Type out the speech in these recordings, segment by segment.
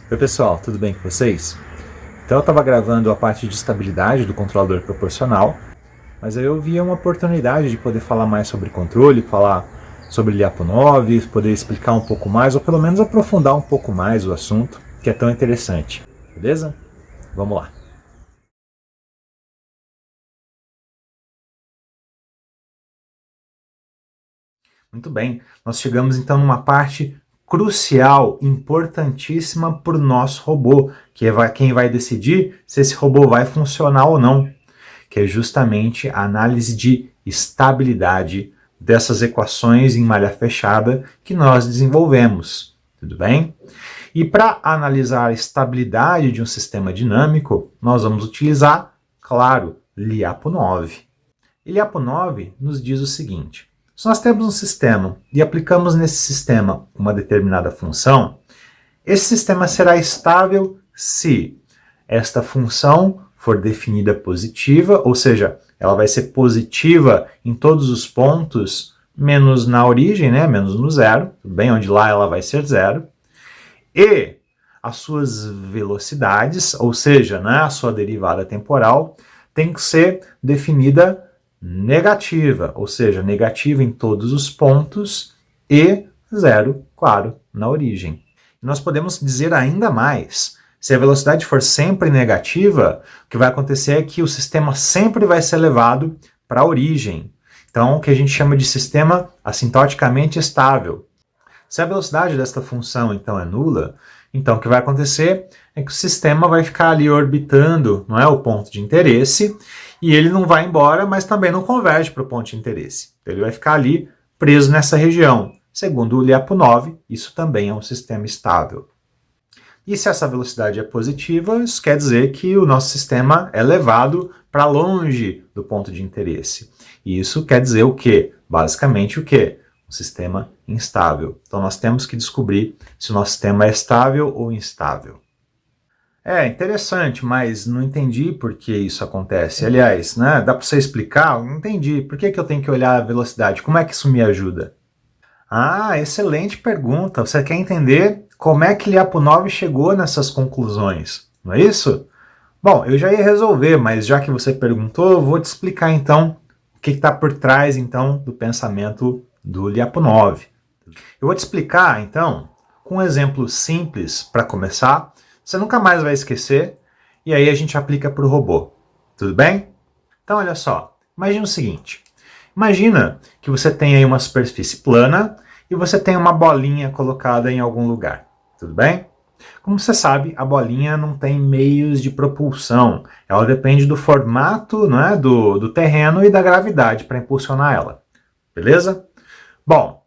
Oi pessoal, tudo bem com vocês? Então eu estava gravando a parte de estabilidade do controlador proporcional, mas aí eu vi uma oportunidade de poder falar mais sobre controle, falar sobre Lyapunov, poder explicar um pouco mais, ou pelo menos aprofundar um pouco mais o assunto, que é tão interessante. Beleza? Vamos lá. Muito bem, nós chegamos então numa parte crucial, importantíssima para o nosso robô, que é quem vai decidir se esse robô vai funcionar ou não, que é justamente a análise de estabilidade dessas equações em malha fechada que nós desenvolvemos. Tudo bem? E para analisar a estabilidade de um sistema dinâmico, nós vamos utilizar, claro, Lyapunov. E Lyapunov nos diz o seguinte: se nós temos um sistema e aplicamos nesse sistema uma determinada função, esse sistema será estável se esta função for definida positiva, ou seja, ela vai ser positiva em todos os pontos, menos na origem, né, menos no zero, tudo bem? Onde lá ela vai ser zero, e as suas velocidades, ou seja, né, a sua derivada temporal, tem que ser definida negativa, ou seja, negativa em todos os pontos e zero, claro, na origem. Nós podemos dizer ainda mais. Se a velocidade for sempre negativa, o que vai acontecer é que o sistema sempre vai ser levado para a origem. Então, o que a gente chama de sistema assintoticamente estável. Se a velocidade desta função, então, é nula, então o que vai acontecer é que o sistema vai ficar ali orbitando, não é, o ponto de interesse, e ele não vai embora, mas também não converge para o ponto de interesse. Então, ele vai ficar ali preso nessa região. Segundo o Lyapunov, isso também é um sistema estável. E se essa velocidade é positiva, isso quer dizer que o nosso sistema é levado para longe do ponto de interesse. E isso quer dizer o quê? Basicamente o quê? Um sistema instável. Então nós temos que descobrir se o nosso sistema é estável ou instável. É interessante, mas não entendi por que isso acontece. Aliás, né, dá para você explicar? Não entendi. Por que eu tenho que olhar a velocidade? Como é que isso me ajuda? Ah, excelente pergunta. Você quer entender como é que Lyapunov chegou nessas conclusões, não é isso? Bom, eu já ia resolver, mas já que você perguntou, eu vou te explicar então o que está por trás então do pensamento do Lyapunov. Eu vou te explicar então com um exemplo simples para começar. Você nunca mais vai esquecer e aí a gente aplica para o robô. Tudo bem? Então olha só, imagina o seguinte. Imagina que você tem aí uma superfície plana e você tem uma bolinha colocada em algum lugar. Tudo bem? Como você sabe, a bolinha não tem meios de propulsão. Ela depende do formato, né, do terreno e da gravidade para impulsionar ela. Beleza? Bom,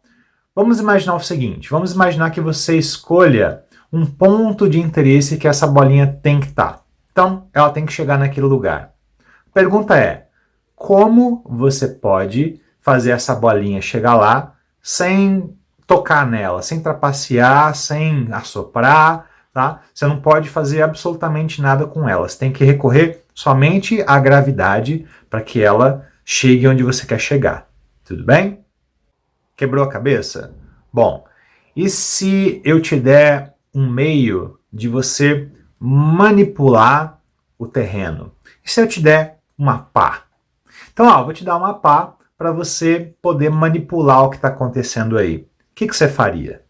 vamos imaginar o seguinte. Vamos imaginar que você escolha um ponto de interesse que essa bolinha tem que estar. Então, ela tem que chegar naquele lugar. A pergunta é: como você pode fazer essa bolinha chegar lá sem tocar nela, sem trapacear, sem assoprar, tá? Você não pode fazer absolutamente nada com ela. Você tem que recorrer somente à gravidade para que ela chegue onde você quer chegar. Tudo bem? Quebrou a cabeça? Bom, e se eu te der um meio de você manipular o terreno? E se eu te der uma pá? Então, eu vou te dar uma pá para você poder manipular o que está acontecendo aí. O que você faria?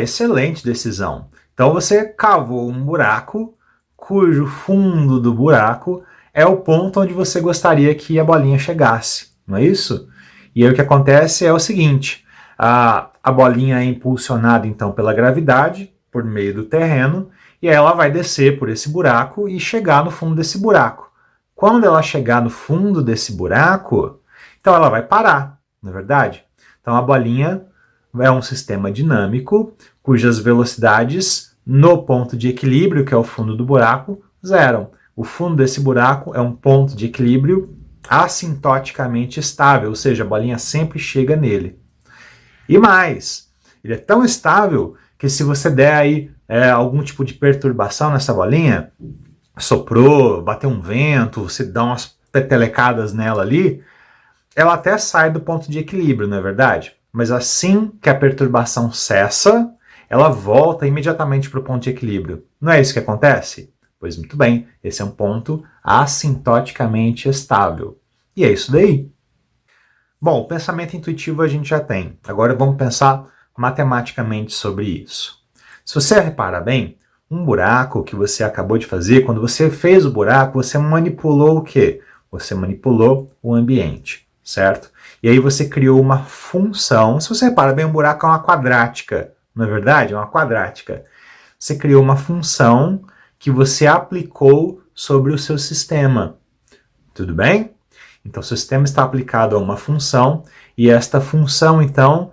Excelente decisão. Então, você cavou um buraco, cujo fundo do buraco é o ponto onde você gostaria que a bolinha chegasse, não é isso? E aí o que acontece é o seguinte, a bolinha é impulsionada então pela gravidade, por meio do terreno, e aí ela vai descer por esse buraco e chegar no fundo desse buraco. Quando ela chegar no fundo desse buraco, então ela vai parar, não é verdade? Então a bolinha é um sistema dinâmico cujas velocidades no ponto de equilíbrio, que é o fundo do buraco, zeram. O fundo desse buraco é um ponto de equilíbrio assintoticamente estável, ou seja, a bolinha sempre chega nele. E mais, ele é tão estável que se você der aí algum tipo de perturbação nessa bolinha, soprou, bateu um vento, você dá umas petelecadas nela ali, ela até sai do ponto de equilíbrio, não é verdade? Mas assim que a perturbação cessa, ela volta imediatamente para o ponto de equilíbrio. Não é isso que acontece? Pois muito bem, esse é um ponto assintoticamente estável. E é isso daí. Bom, o pensamento intuitivo a gente já tem. Agora vamos pensar matematicamente sobre isso. Se você repara bem, um buraco que você acabou de fazer, quando você fez o buraco, você manipulou o quê? Você manipulou o ambiente, certo? E aí você criou uma função. Se você repara bem, um buraco é uma quadrática, não é verdade? É uma quadrática. Você criou uma função que você aplicou sobre o seu sistema. Tudo bem? Então, o seu sistema está aplicado a uma função e esta função, então,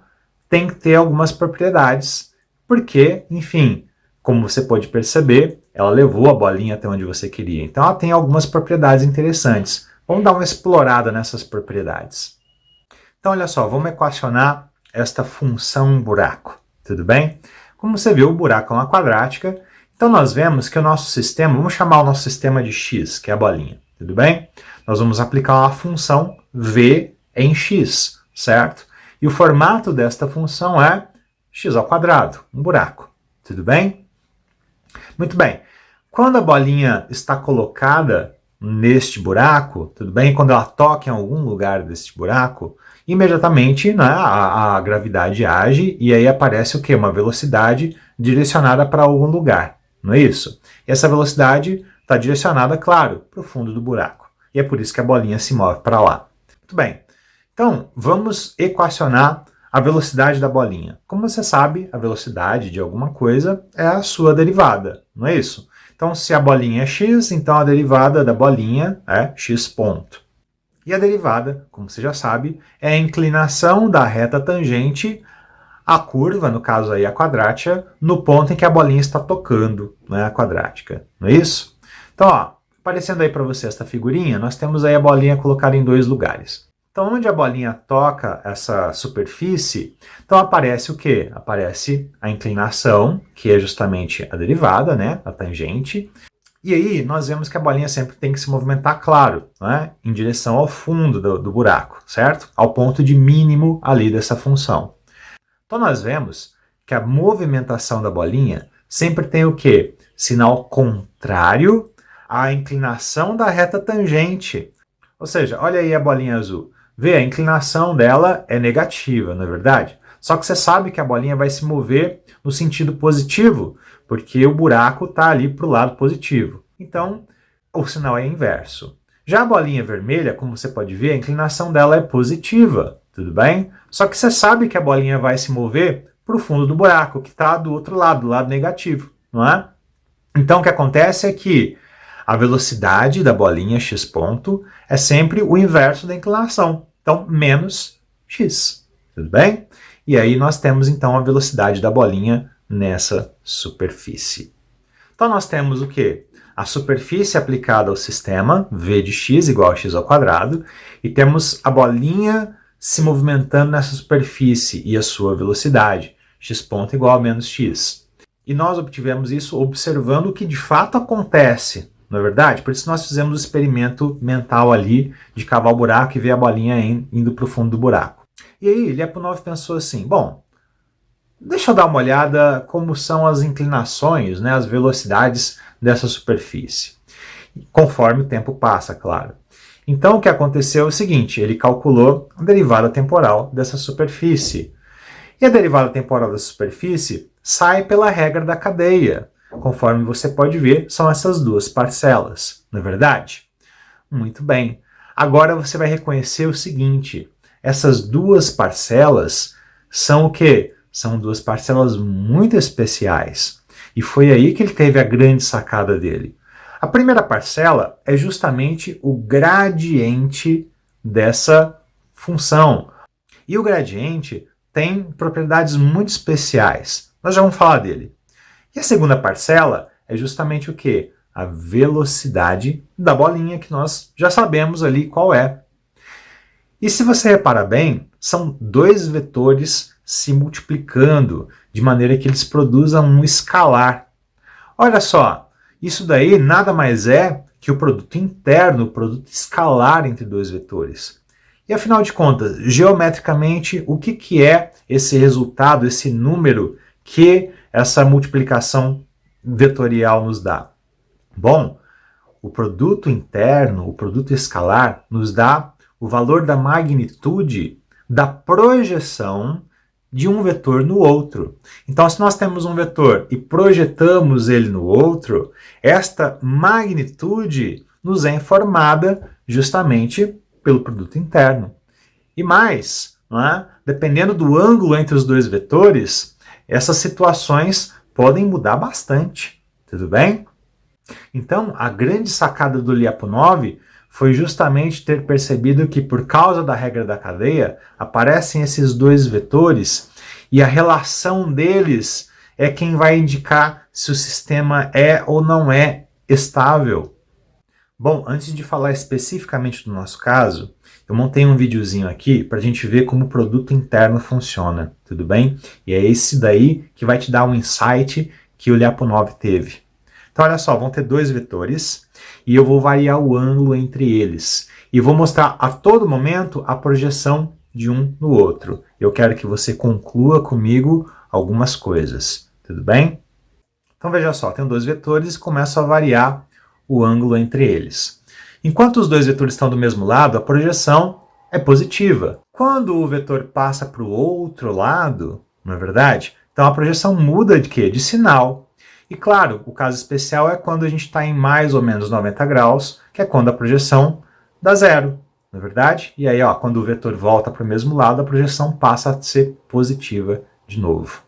tem que ter algumas propriedades, porque, enfim, como você pode perceber, ela levou a bolinha até onde você queria. Então, ela tem algumas propriedades interessantes. Vamos dar uma explorada nessas propriedades. Então, olha só, vamos equacionar esta função buraco, tudo bem? Como você viu, o buraco é uma quadrática, então nós vemos que o nosso sistema, vamos chamar o nosso sistema de x, que é a bolinha, tudo bem? Nós vamos aplicar uma função v em x, certo? E o formato desta função é x ao quadrado, um buraco, tudo bem? Muito bem. Quando a bolinha está colocada neste buraco, tudo bem? Quando ela toca em algum lugar deste buraco, imediatamente, né, a gravidade age e aí aparece o quê? Uma velocidade direcionada para algum lugar, não é isso? E essa velocidade está direcionada, claro, para o fundo do buraco. E é por isso que a bolinha se move para lá. Muito bem. Então, vamos equacionar a velocidade da bolinha. Como você sabe, a velocidade de alguma coisa é a sua derivada, não é isso? Então, se a bolinha é x, então a derivada da bolinha é x ponto. E a derivada, como você já sabe, é a inclinação da reta tangente à curva, no caso aí a quadrática, no ponto em que a bolinha está tocando, né, a quadrática, não é isso? Então, ó, aparecendo aí para você esta figurinha, nós temos aí a bolinha colocada em dois lugares. Então, onde a bolinha toca essa superfície, então aparece o quê? Aparece a inclinação, que é justamente a derivada, né, a tangente. E aí nós vemos que a bolinha sempre tem que se movimentar, claro, né, em direção ao fundo do buraco, certo? Ao ponto de mínimo ali dessa função. Então nós vemos que a movimentação da bolinha sempre tem o quê? Sinal contrário à inclinação da reta tangente. Ou seja, olha aí a bolinha azul. Vê, a inclinação dela é negativa, não é verdade? Só que você sabe que a bolinha vai se mover no sentido positivo, porque o buraco está ali para o lado positivo. Então, o sinal é inverso. Já a bolinha vermelha, como você pode ver, a inclinação dela é positiva, tudo bem? Só que você sabe que a bolinha vai se mover para o fundo do buraco, que está do outro lado, do lado negativo, não é? Então, o que acontece é que a velocidade da bolinha x ponto é sempre o inverso da inclinação. Então, menos x. Tudo bem? E aí nós temos, então, a velocidade da bolinha nessa superfície. Então, nós temos o quê? A superfície aplicada ao sistema, v de x igual a x ao quadrado, e temos a bolinha se movimentando nessa superfície e a sua velocidade, x ponto igual a menos x. E nós obtivemos isso observando o que de fato acontece, não é verdade? Por isso nós fizemos o experimento mental ali de cavar o buraco e ver a bolinha indo para o fundo do buraco. E aí Lyapunov pensou assim, bom, deixa eu dar uma olhada como são as inclinações, né, as velocidades dessa superfície, conforme o tempo passa, claro. Então o que aconteceu é o seguinte, ele calculou a derivada temporal dessa superfície. E a derivada temporal da superfície sai pela regra da cadeia. Conforme você pode ver, são essas duas parcelas, não é verdade? Muito bem. Agora você vai reconhecer o seguinte, essas duas parcelas são o quê? São duas parcelas muito especiais. E foi aí que ele teve a grande sacada dele. A primeira parcela é justamente o gradiente dessa função. E o gradiente tem propriedades muito especiais. Nós já vamos falar dele. E a segunda parcela é justamente o quê? A velocidade da bolinha, que nós já sabemos ali qual é. E se você reparar bem, são dois vetores se multiplicando, de maneira que eles produzam um escalar. Olha só, isso daí nada mais é que o produto interno, o produto escalar entre dois vetores. E afinal de contas, geometricamente, o que é esse resultado, esse número que essa multiplicação vetorial nos dá? Bom, o produto interno, o produto escalar, nos dá o valor da magnitude da projeção de um vetor no outro. Então, se nós temos um vetor e projetamos ele no outro, esta magnitude nos é informada justamente pelo produto interno. E mais, não é? Dependendo do ângulo entre os dois vetores, essas situações podem mudar bastante. Tudo bem? Então, a grande sacada do Lyapunov foi justamente ter percebido que, por causa da regra da cadeia, aparecem esses dois vetores e a relação deles é quem vai indicar se o sistema é ou não é estável. Bom, antes de falar especificamente do nosso caso, eu montei um videozinho aqui para a gente ver como o produto interno funciona, tudo bem? E é esse daí que vai te dar um insight que o Lyapunov teve. Então, olha só, vão ter dois vetores e eu vou variar o ângulo entre eles. E vou mostrar a todo momento a projeção de um no outro. Eu quero que você conclua comigo algumas coisas, tudo bem? Então, veja só, tem dois vetores e começo a variar o ângulo entre eles. Enquanto os dois vetores estão do mesmo lado, a projeção é positiva. Quando o vetor passa para o outro lado, não é verdade? Então, a projeção muda de quê? De sinal. E claro, o caso especial é quando a gente está em mais ou menos 90 graus, que é quando a projeção dá zero, não é verdade? E aí, ó, quando o vetor volta para o mesmo lado, a projeção passa a ser positiva de novo.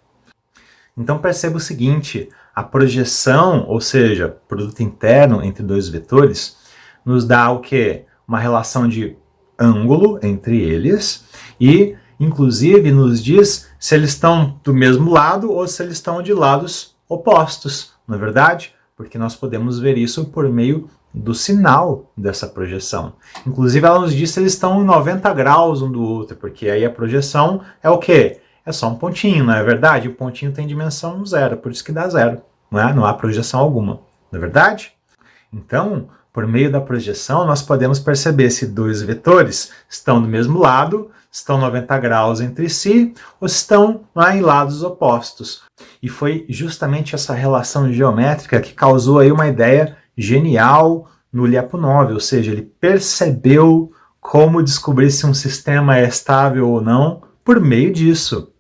Então perceba o seguinte, a projeção, ou seja, produto interno entre dois vetores, nos dá o quê? Uma relação de ângulo entre eles e, inclusive, nos diz se eles estão do mesmo lado ou se eles estão de lados opostos, não é verdade? Porque nós podemos ver isso por meio do sinal dessa projeção. Inclusive, ela nos diz se eles estão em 90 graus um do outro, porque aí a projeção é o quê? É só um pontinho, não é verdade? O pontinho tem dimensão zero, por isso que dá zero, não é? Não há projeção alguma, não é verdade? Então, por meio da projeção, nós podemos perceber se dois vetores estão do mesmo lado, estão 90 graus entre si, ou estão lá em lados opostos. E foi justamente essa relação geométrica que causou aí uma ideia genial no Lyapunov, ou seja, ele percebeu como descobrir se um sistema é estável ou não por meio disso.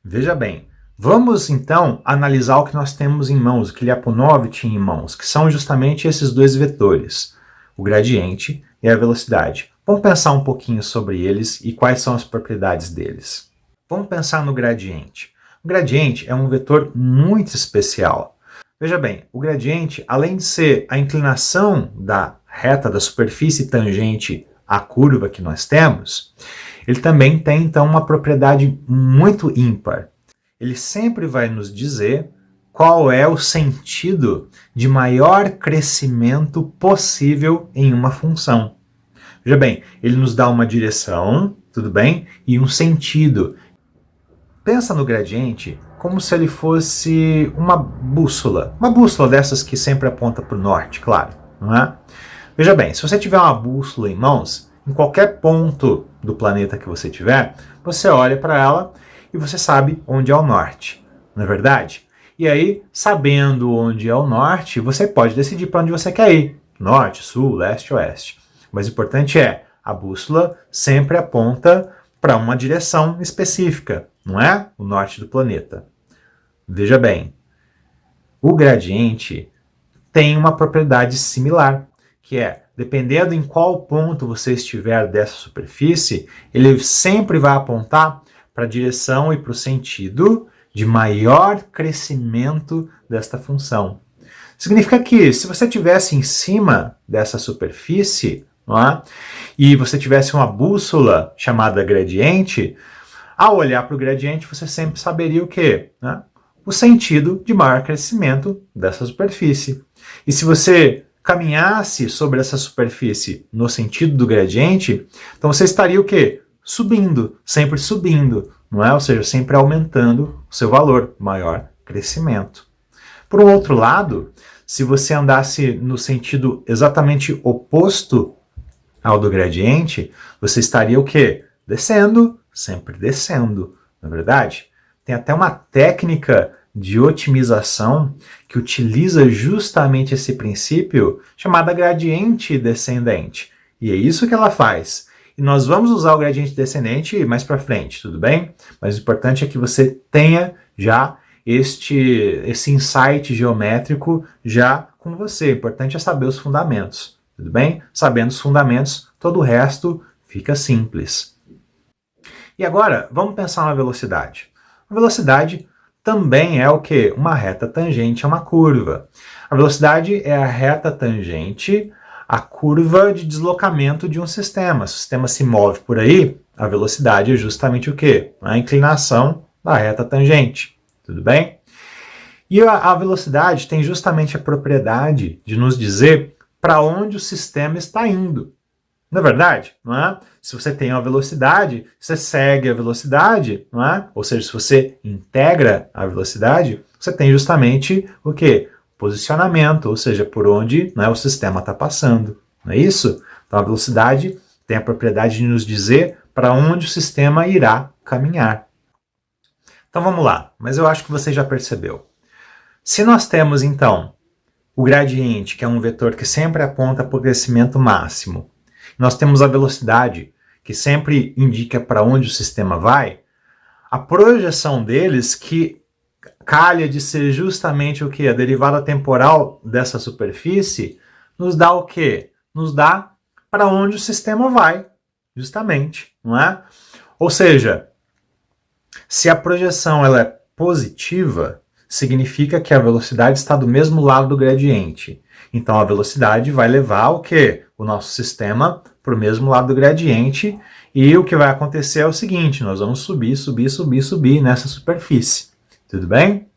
Veja bem, vamos então analisar o que nós temos em mãos, o que Lyapunov tinha em mãos, que são justamente esses dois vetores, o gradiente e a velocidade. Vamos pensar um pouquinho sobre eles e quais são as propriedades deles. Vamos pensar no gradiente. O gradiente é um vetor muito especial. Veja bem, o gradiente, além de ser a inclinação da reta da superfície tangente à curva que nós temos, ele também tem então uma propriedade muito ímpar. Ele sempre vai nos dizer qual é o sentido de maior crescimento possível em uma função. Veja bem, ele nos dá uma direção, tudo bem? E um sentido. Pensa no gradiente como se ele fosse uma bússola dessas que sempre aponta para o norte, claro, não é? Veja bem, se você tiver uma bússola em mãos, em qualquer ponto do planeta que você tiver, você olha para ela e você sabe onde é o norte, não é verdade? E aí, sabendo onde é o norte, você pode decidir para onde você quer ir, norte, sul, leste, oeste. Mas o importante é, a bússola sempre aponta para uma direção específica, não é? O norte do planeta. Veja bem, o gradiente tem uma propriedade similar, que é, dependendo em qual ponto você estiver dessa superfície, ele sempre vai apontar para a direção e para o sentido de maior crescimento desta função. Significa que, se você estivesse em cima dessa superfície, não é? E você tivesse uma bússola chamada gradiente, ao olhar para o gradiente, você sempre saberia o quê? Né? O sentido de maior crescimento dessa superfície. E se você caminhasse sobre essa superfície no sentido do gradiente, então você estaria o quê? Subindo, sempre subindo, não é? Ou seja, sempre aumentando o seu valor, maior crescimento. Por um outro lado, se você andasse no sentido exatamente oposto ao do gradiente, você estaria o quê? Descendo, sempre descendo, não é verdade? Tem até uma técnica de otimização que utiliza justamente esse princípio chamado gradiente descendente. E é isso que ela faz. E nós vamos usar o gradiente descendente mais para frente, tudo bem? Mas o importante é que você tenha já esse insight geométrico já com você. O importante é saber os fundamentos, tudo bem? Sabendo os fundamentos, todo o resto fica simples. E agora, vamos pensar na velocidade. A velocidade também é o quê? Uma reta tangente a uma curva. A velocidade é a reta tangente à curva de deslocamento de um sistema. Se o sistema se move por aí, a velocidade é justamente o quê? A inclinação da reta tangente. Tudo bem? E a velocidade tem justamente a propriedade de nos dizer para onde o sistema está indo. Não é verdade? Não é? Se você tem uma velocidade, você segue a velocidade, não é? Ou seja, se você integra a velocidade, você tem justamente o quê? Posicionamento, ou seja, por onde, não é, o sistema está passando. Não é isso? Então a velocidade tem a propriedade de nos dizer para onde o sistema irá caminhar. Então vamos lá, mas eu acho que você já percebeu. Se nós temos então o gradiente, que é um vetor que sempre aponta para o crescimento máximo, nós temos a velocidade, que sempre indica para onde o sistema vai, a projeção deles, que calha de ser justamente o que? A derivada temporal dessa superfície, nos dá o quê? Nos dá para onde o sistema vai, justamente, não é? Ou seja, se a projeção ela é positiva, significa que a velocidade está do mesmo lado do gradiente. Então a velocidade vai levar o quê? O nosso sistema para o mesmo lado do gradiente, e o que vai acontecer é o seguinte: nós vamos subir, subir, subir, subir nessa superfície. Tudo bem?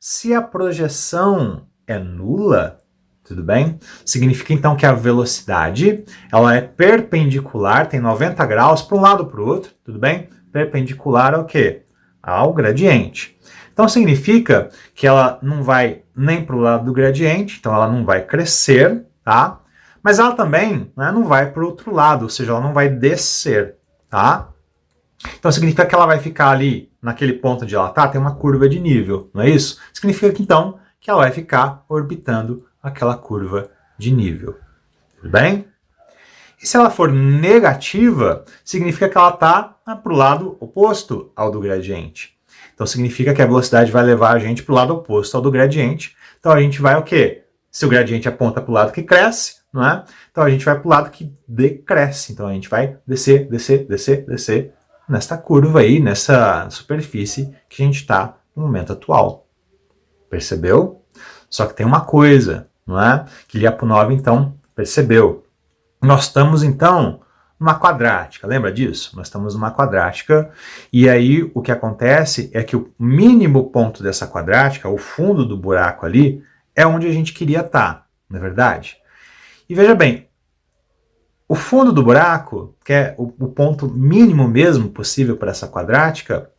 Se a projeção é nula, tudo bem? Significa então que a velocidade ela é perpendicular, tem 90 graus para um lado ou para o outro, tudo bem? Perpendicular ao quê? Ao gradiente. Então significa que ela não vai nem para o lado do gradiente, então ela não vai crescer, tá? Mas ela também, né, não vai para o outro lado, ou seja, ela não vai descer, tá? Então significa que ela vai ficar ali, naquele ponto onde ela está, tem uma curva de nível, não é isso? Significa que então que ela vai ficar orbitando aquela curva de nível, tudo bem? E se ela for negativa, significa que ela está para o lado oposto ao do gradiente. Então significa que a velocidade vai levar a gente para o lado oposto ao do gradiente. Então a gente vai o quê? Se o gradiente aponta para o lado que cresce, não é? Então a gente vai para o lado que decresce. Então a gente vai descer, descer, descer, descer nesta curva aí, nessa superfície que a gente está no momento atual. Percebeu? Só que tem uma coisa, não é? Que Lyapunov então percebeu. Nós estamos então numa quadrática, lembra disso? Nós estamos numa quadrática, e aí o que acontece é que o mínimo ponto dessa quadrática, o fundo do buraco ali, é onde a gente queria estar, não é verdade? E veja bem, o fundo do buraco, que é o ponto mínimo mesmo possível para essa quadrática,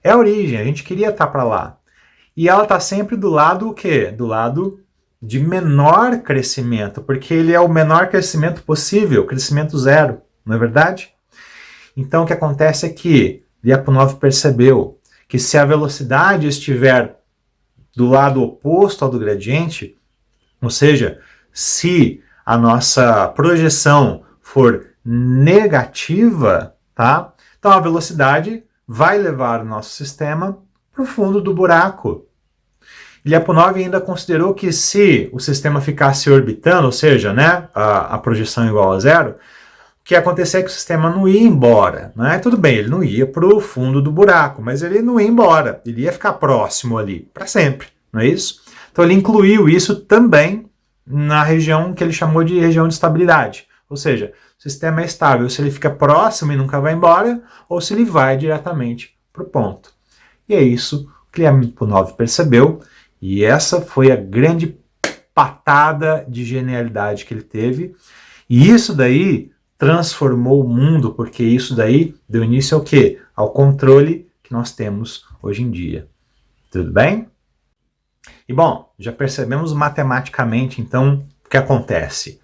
é a origem, a gente queria estar para lá. E ela está sempre do lado o quê? Do lado de menor crescimento, porque ele é o menor crescimento possível, crescimento zero, não é verdade? Então o que acontece é que Lyapunov percebeu que se a velocidade estiver do lado oposto ao do gradiente, ou seja, se a nossa projeção for negativa, tá? Então a velocidade vai levar o nosso sistema para o fundo do buraco. Lyapunov ainda considerou que se o sistema ficasse orbitando, ou seja, né, a projeção igual a zero, o que ia acontecer é que o sistema não ia embora. Né? Tudo bem, ele não ia para o fundo do buraco, mas ele não ia embora, ele ia ficar próximo ali, para sempre, não é isso? Então ele incluiu isso também na região que ele chamou de região de estabilidade. Ou seja, o sistema é estável se ele fica próximo e nunca vai embora, ou se ele vai diretamente para o ponto. E é isso que Lyapunov percebeu, e essa foi a grande patada de genialidade que ele teve. E isso daí transformou o mundo, porque isso daí deu início ao quê? Ao controle que nós temos hoje em dia. Tudo bem? E bom, já percebemos matematicamente então o que acontece.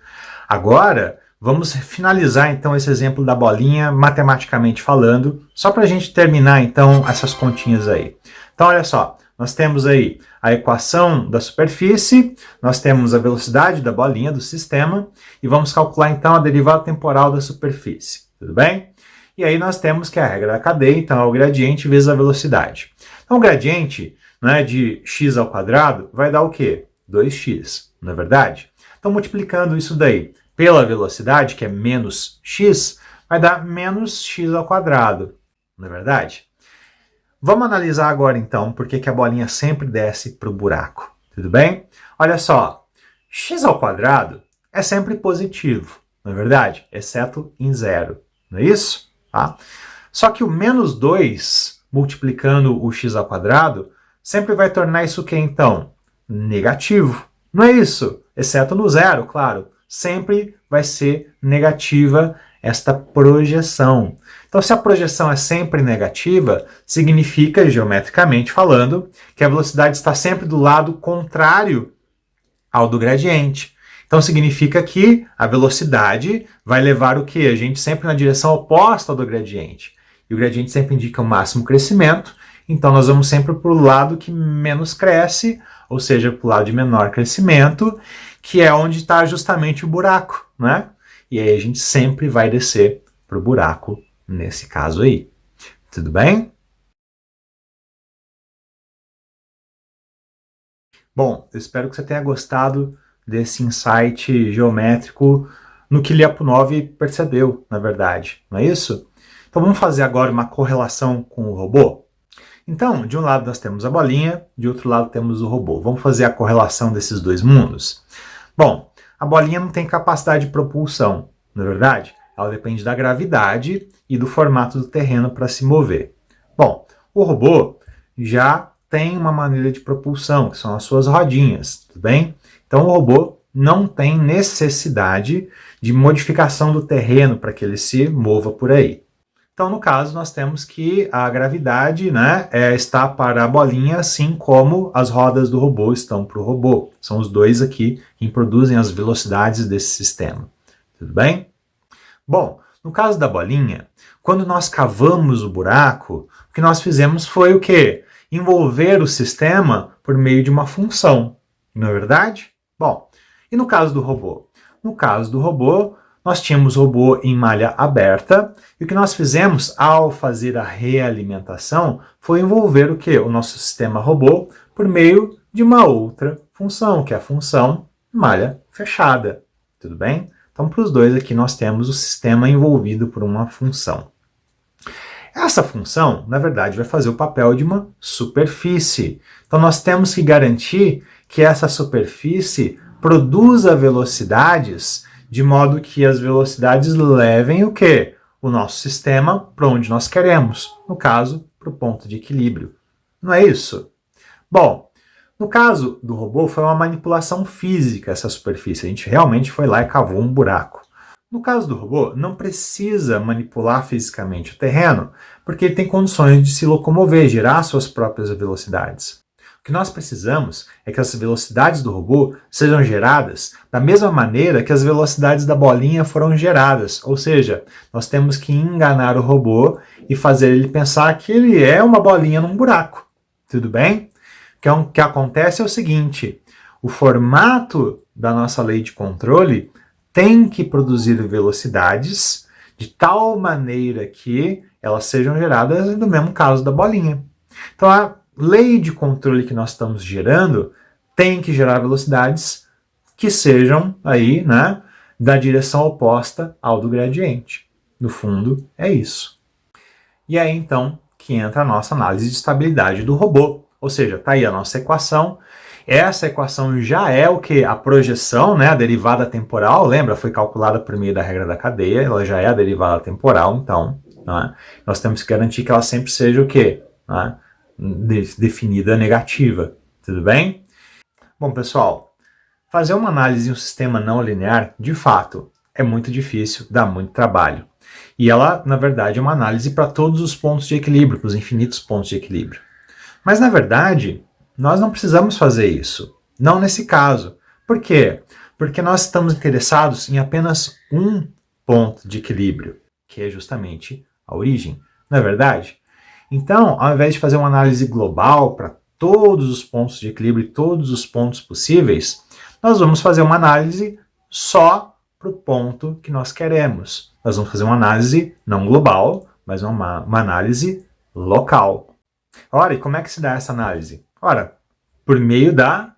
Agora vamos finalizar então esse exemplo da bolinha matematicamente falando, só para a gente terminar então essas continhas aí. Então olha só, Nós temos aí a equação da superfície, nós temos a velocidade da bolinha do sistema e vamos calcular então a derivada temporal da superfície, tudo bem? E aí nós temos que a regra da cadeia, então é o gradiente vezes a velocidade. Então o gradiente, né, de x ao quadrado vai dar o quê? 2x, não é verdade? Então multiplicando isso daí pela velocidade, que é menos x, vai dar menos x ao quadrado, não é verdade? Vamos analisar agora então por que a bolinha sempre desce para o buraco, tudo bem? Olha só, x ao quadrado é sempre positivo, não é verdade? Exceto em zero, não é isso? Tá? Só que o menos 2 multiplicando o x ao quadrado sempre vai tornar isso o que então? Negativo, não é isso? Exceto no zero, claro. Sempre vai ser negativa esta projeção. Então, se a projeção é sempre negativa, significa, geometricamente falando, que a velocidade está sempre do lado contrário ao do gradiente. Então, significa que a velocidade vai levar o quê? A gente sempre na direção oposta ao do gradiente. E o gradiente sempre indica o máximo crescimento, então nós vamos sempre para o lado que menos cresce, ou seja, para o lado de menor crescimento, que é onde está justamente o buraco, né? E aí a gente sempre vai descer para o buraco nesse caso aí. Tudo bem? Bom, eu espero que você tenha gostado desse insight geométrico no que Lyapunov percebeu, na verdade, não é isso? Então vamos fazer agora uma correlação com o robô? Então, de um lado nós temos a bolinha, de outro lado temos o robô. Vamos fazer a correlação desses dois mundos? Bom, a bolinha não tem capacidade de propulsão, não é verdade? Ela depende da gravidade e do formato do terreno para se mover. Bom, o robô já tem uma maneira de propulsão, que são as suas rodinhas, tudo bem? Então o robô não tem necessidade de modificação do terreno para que ele se mova por aí. Então, no caso, nós temos que a gravidade, né, está para a bolinha, assim como as rodas do robô estão para o robô. São os dois aqui que produzem as velocidades desse sistema. Tudo bem? Bom, no caso da bolinha, quando nós cavamos o buraco, o que nós fizemos foi o quê? Envolver o sistema por meio de uma função. Não é verdade? Bom, e no caso do robô? No caso do robô, nós tínhamos o robô em malha aberta, e o que nós fizemos ao fazer a realimentação foi envolver o quê? O nosso sistema robô por meio de uma outra função, que é a função malha fechada. Tudo bem? Então, para os dois aqui nós temos o sistema envolvido por uma função. Essa função, na verdade, vai fazer o papel de uma superfície. Então, nós temos que garantir que essa superfície produza velocidades de modo que as velocidades levem o quê? O nosso sistema para onde nós queremos, no caso, para o ponto de equilíbrio. Não é isso? Bom, no caso do robô foi uma manipulação física essa superfície, a gente realmente foi lá e cavou um buraco. No caso do robô, não precisa manipular fisicamente o terreno, porque ele tem condições de se locomover, gerar suas próprias velocidades. O que nós precisamos é que as velocidades do robô sejam geradas da mesma maneira que as velocidades da bolinha foram geradas, ou seja, nós temos que enganar o robô e fazer ele pensar que ele é uma bolinha num buraco. Tudo bem? O que acontece é o seguinte, o formato da nossa lei de controle tem que produzir velocidades de tal maneira que elas sejam geradas no mesmo caso da bolinha. Então, a lei de controle que nós estamos gerando tem que gerar velocidades que sejam aí, né, da direção oposta ao do gradiente. No fundo, é isso. E aí, então, que entra a nossa análise de estabilidade do robô. Ou seja, está aí a nossa equação. Essa equação já é o que? A projeção, né, a derivada temporal, lembra? Foi calculada por meio da regra da cadeia, ela já é a derivada temporal, então, né, nós temos que garantir que ela sempre seja o quê? Né, definida negativa, tudo bem? Bom, pessoal, fazer uma análise de um sistema não linear, de fato, é muito difícil, dá muito trabalho. E ela, na verdade, é uma análise para todos os pontos de equilíbrio, para os infinitos pontos de equilíbrio. Mas, na verdade, nós não precisamos fazer isso. Não nesse caso. Por quê? Porque nós estamos interessados em apenas um ponto de equilíbrio, que é justamente a origem. Não é verdade? Então, ao invés de fazer uma análise global para todos os pontos de equilíbrio, todos os pontos possíveis, nós vamos fazer uma análise só para o ponto que nós queremos. Nós vamos fazer uma análise não global, mas uma análise local. Ora, e como é que se dá essa análise? Ora, por meio da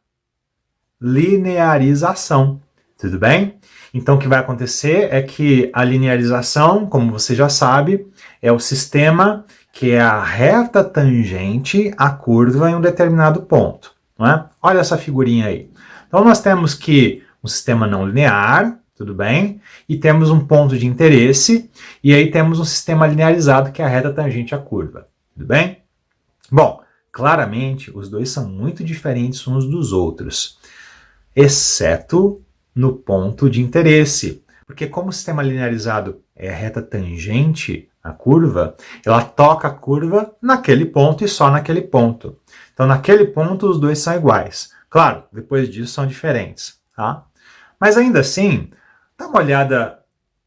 linearização, tudo bem? Então, o que vai acontecer é que a linearização, como você já sabe, é o sistema que é a reta tangente à curva em um determinado ponto, não é? Olha essa figurinha aí. Então, nós temos que um sistema não linear, tudo bem? E temos um ponto de interesse, e aí temos um sistema linearizado, que é a reta tangente à curva, tudo bem? Bom, claramente, os dois são muito diferentes uns dos outros, exceto no ponto de interesse. Porque como o sistema linearizado é a reta tangente à curva, ela toca a curva naquele ponto e só naquele ponto. Então, naquele ponto, os dois são iguais. Claro, depois disso são diferentes, tá? Mas ainda assim, dá uma olhada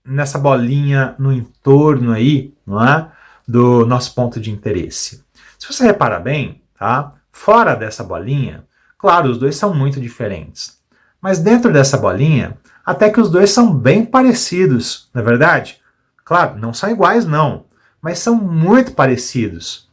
nessa bolinha no entorno aí, não é? Do nosso ponto de interesse. Se você reparar bem, tá? Fora dessa bolinha, claro, os dois são muito diferentes. Mas dentro dessa bolinha, até que os dois são bem parecidos, não é verdade? Claro, não são iguais não, mas são muito parecidos.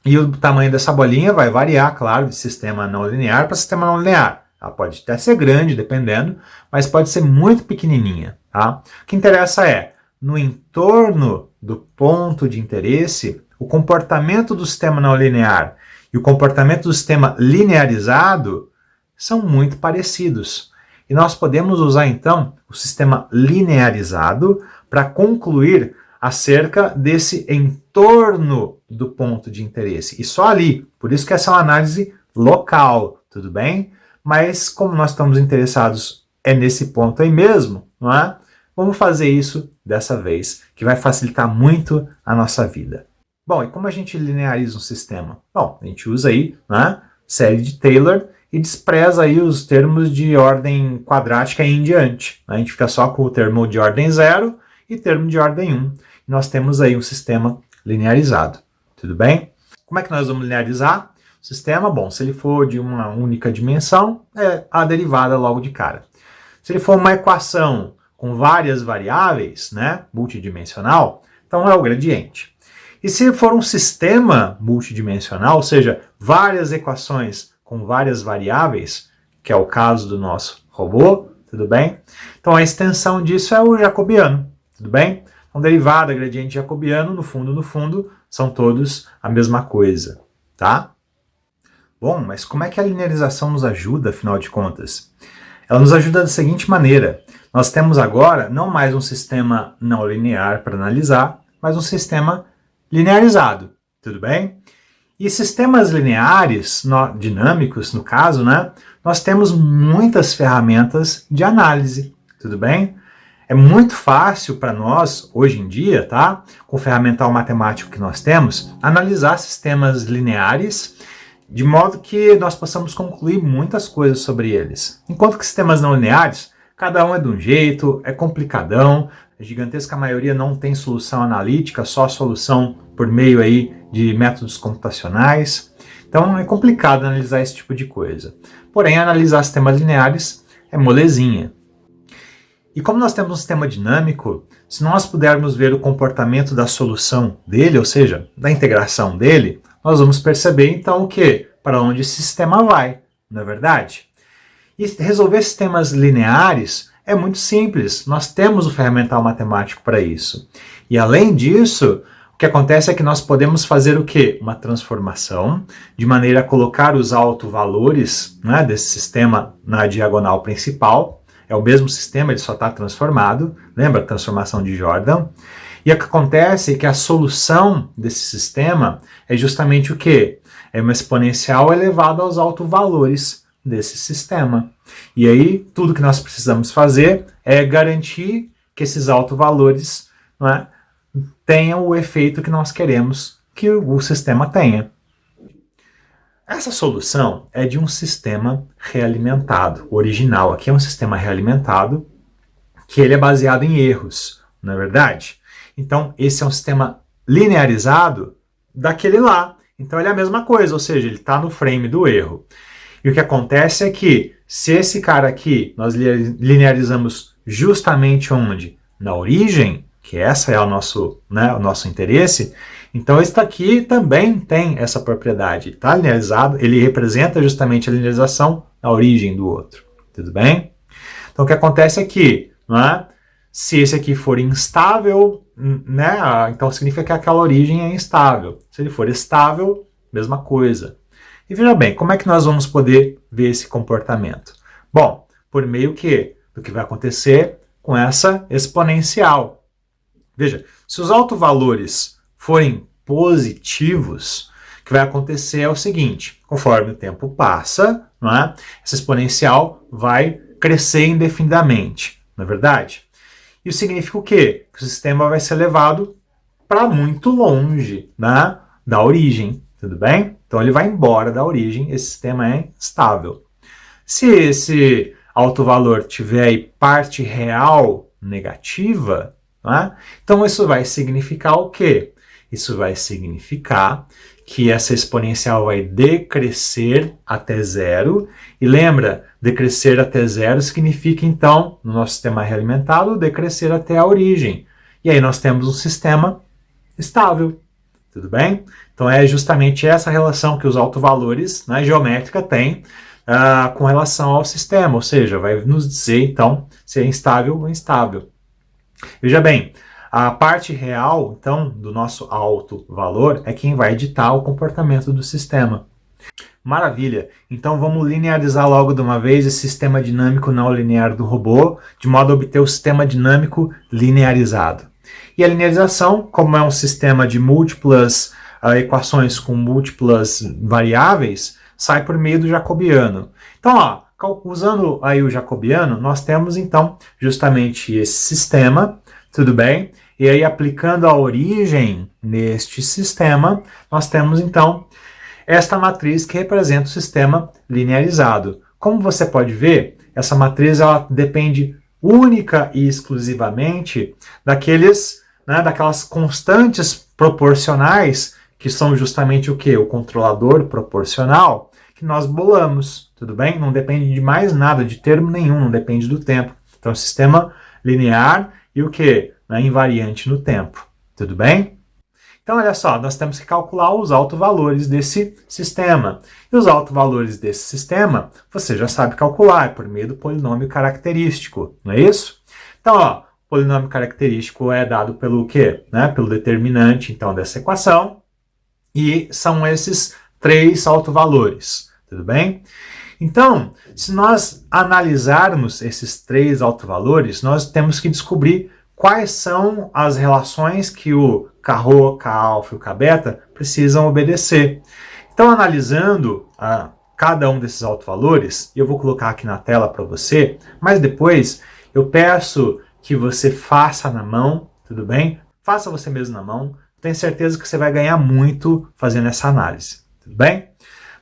E o tamanho dessa bolinha vai variar, claro, de sistema não linear para sistema não linear. Ela pode até ser grande, dependendo, mas pode ser muito pequenininha, tá? O que interessa é, no entorno do ponto de interesse, o comportamento do sistema não linear e o comportamento do sistema linearizado são muito parecidos. E nós podemos usar, então, o sistema linearizado para concluir acerca desse entorno do ponto de interesse. E só ali. Por isso que essa é uma análise local, tudo bem? Mas como nós estamos interessados nesse ponto aí mesmo, não é? Vamos fazer isso dessa vez, que vai facilitar muito a nossa vida. Bom, e como a gente lineariza um sistema? Bom, a gente usa aí, né, série de Taylor e despreza aí os termos de ordem quadrática e em diante. A gente fica só com o termo de ordem 0 e termo de ordem 1. E nós temos aí um sistema linearizado. Tudo bem? Como é que nós vamos linearizar o sistema? Bom, se ele for de uma única dimensão, é a derivada logo de cara. Se ele for uma equação com várias variáveis, né, multidimensional, então é o gradiente. E se for um sistema multidimensional, ou seja, várias equações com várias variáveis, que é o caso do nosso robô, tudo bem? Então a extensão disso é o jacobiano, tudo bem? Então derivada, gradiente jacobiano, no fundo, são todos a mesma coisa, tá? Bom, mas como é que a linearização nos ajuda, afinal de contas? Ela nos ajuda da seguinte maneira. Nós temos agora não mais um sistema não linear para analisar, mas um sistema linearizado, tudo bem? E sistemas lineares, dinâmicos no caso, né? Nós temos muitas ferramentas de análise, tudo bem? É muito fácil para nós, hoje em dia, tá? Com o ferramental matemático que nós temos, analisar sistemas lineares de modo que nós possamos concluir muitas coisas sobre eles. Enquanto que sistemas não lineares, cada um é de um jeito, é complicadão, a gigantesca maioria não tem solução analítica, só solução por meio aí de métodos computacionais. Então é complicado analisar esse tipo de coisa. Porém, analisar sistemas lineares é molezinha. E como nós temos um sistema dinâmico, se nós pudermos ver o comportamento da solução dele, ou seja, da integração dele, nós vamos perceber então o que? Para onde esse sistema vai, não é verdade? E resolver sistemas lineares é muito simples, nós temos o ferramental matemático para isso. E além disso, o que acontece é que nós podemos fazer o quê? Uma transformação, de maneira a colocar os autovalores, né, desse sistema na diagonal principal. É o mesmo sistema, ele só está transformado. Lembra a transformação de Jordan? E o que acontece é que a solução desse sistema é justamente o quê? É uma exponencial elevada aos autovalores desse sistema. E aí, tudo que nós precisamos fazer é garantir que esses autovalores, não é, tenham o efeito que nós queremos que o sistema tenha. Essa solução é de um sistema realimentado. O original aqui é um sistema realimentado que ele é baseado em erros, não é verdade? Então, esse é um sistema linearizado daquele lá. Então ele é a mesma coisa, ou seja, ele está no frame do erro. E o que acontece é que, se esse cara aqui nós linearizamos justamente onde? Na origem, que essa é o nosso interesse, então esse aqui também tem essa propriedade. Está linearizado, ele representa justamente a linearização na origem do outro. Tudo bem? Então o que acontece é que, se esse aqui for instável, então significa que aquela origem é instável. Se ele for estável, mesma coisa. E veja bem, como é que nós vamos poder ver esse comportamento? Bom, por meio do que vai acontecer com essa exponencial. Veja, se os autovalores forem positivos, o que vai acontecer é o seguinte: conforme o tempo passa, essa exponencial vai crescer indefinidamente, não é verdade? Isso significa o quê? Que o sistema vai ser levado para muito longe da origem, tudo bem? Então ele vai embora da origem, esse sistema é estável. Se esse autovalor tiver aí parte real negativa, então isso vai significar o quê? Isso vai significar que essa exponencial vai decrescer até zero. E lembra, decrescer até zero significa, então, no nosso sistema realimentado, decrescer até a origem. E aí nós temos um sistema estável. Tudo bem? Então é justamente essa relação que os autovalores na geométrica têm com relação ao sistema, ou seja, vai nos dizer, então, se é instável ou instável. Veja bem, a parte real, então, do nosso autovalor é quem vai ditar o comportamento do sistema. Maravilha! Então vamos linearizar logo de uma vez esse sistema dinâmico não linear do robô, de modo a obter o sistema dinâmico linearizado. E a linearização, como é um sistema de múltiplas equações com múltiplas variáveis, sai por meio do jacobiano. Então, usando aí o jacobiano, nós temos então justamente esse sistema, tudo bem? E aí, aplicando a origem neste sistema, nós temos então esta matriz que representa o sistema linearizado. Como você pode ver, essa matriz ela depende única e exclusivamente daquelas constantes proporcionais, que são justamente o quê? O controlador proporcional, que nós bolamos, tudo bem? Não depende de mais nada, de termo nenhum, não depende do tempo. Então, é um sistema linear e o quê? Invariante no tempo, tudo bem? Então, olha só, nós temos que calcular os autovalores desse sistema. E os autovalores desse sistema, você já sabe calcular, é por meio do polinômio característico, não é isso? Então, o polinômio característico é dado pelo quê? Pelo determinante, então, dessa equação. E são esses 3 autovalores, tudo bem? Então, se nós analisarmos esses 3 autovalores, nós temos que descobrir quais são as relações que o K-ρ, K-alfa e o K-beta precisam obedecer. Então, analisando cada um desses autovalores, eu vou colocar aqui na tela para você, mas depois eu peço que você faça na mão, tudo bem? Faça você mesmo na mão. Tenho certeza que você vai ganhar muito fazendo essa análise, tudo bem?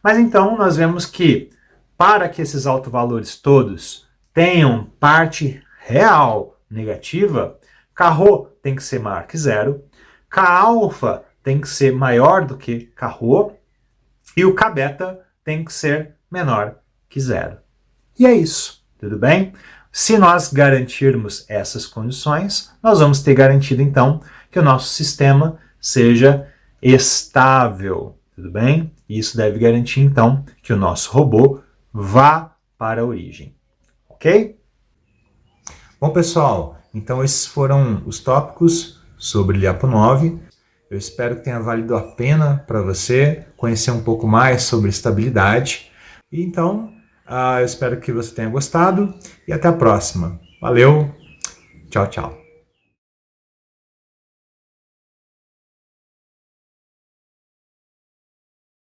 Mas então, nós vemos que para que esses autovalores todos tenham parte real negativa, K-ρ tem que ser maior que zero, K-alfa tem que ser maior do que K-ρ e o K-beta tem que ser menor que zero. E é isso, tudo bem? Se nós garantirmos essas condições, nós vamos ter garantido então que o nosso sistema seja estável, tudo bem? E isso deve garantir então que o nosso robô vá para a origem, ok? Bom, pessoal, então esses foram os tópicos sobre Lyapunov. Eu espero que tenha valido a pena para você conhecer um pouco mais sobre estabilidade. E então, eu espero que você tenha gostado e até a próxima. Valeu, tchau, tchau.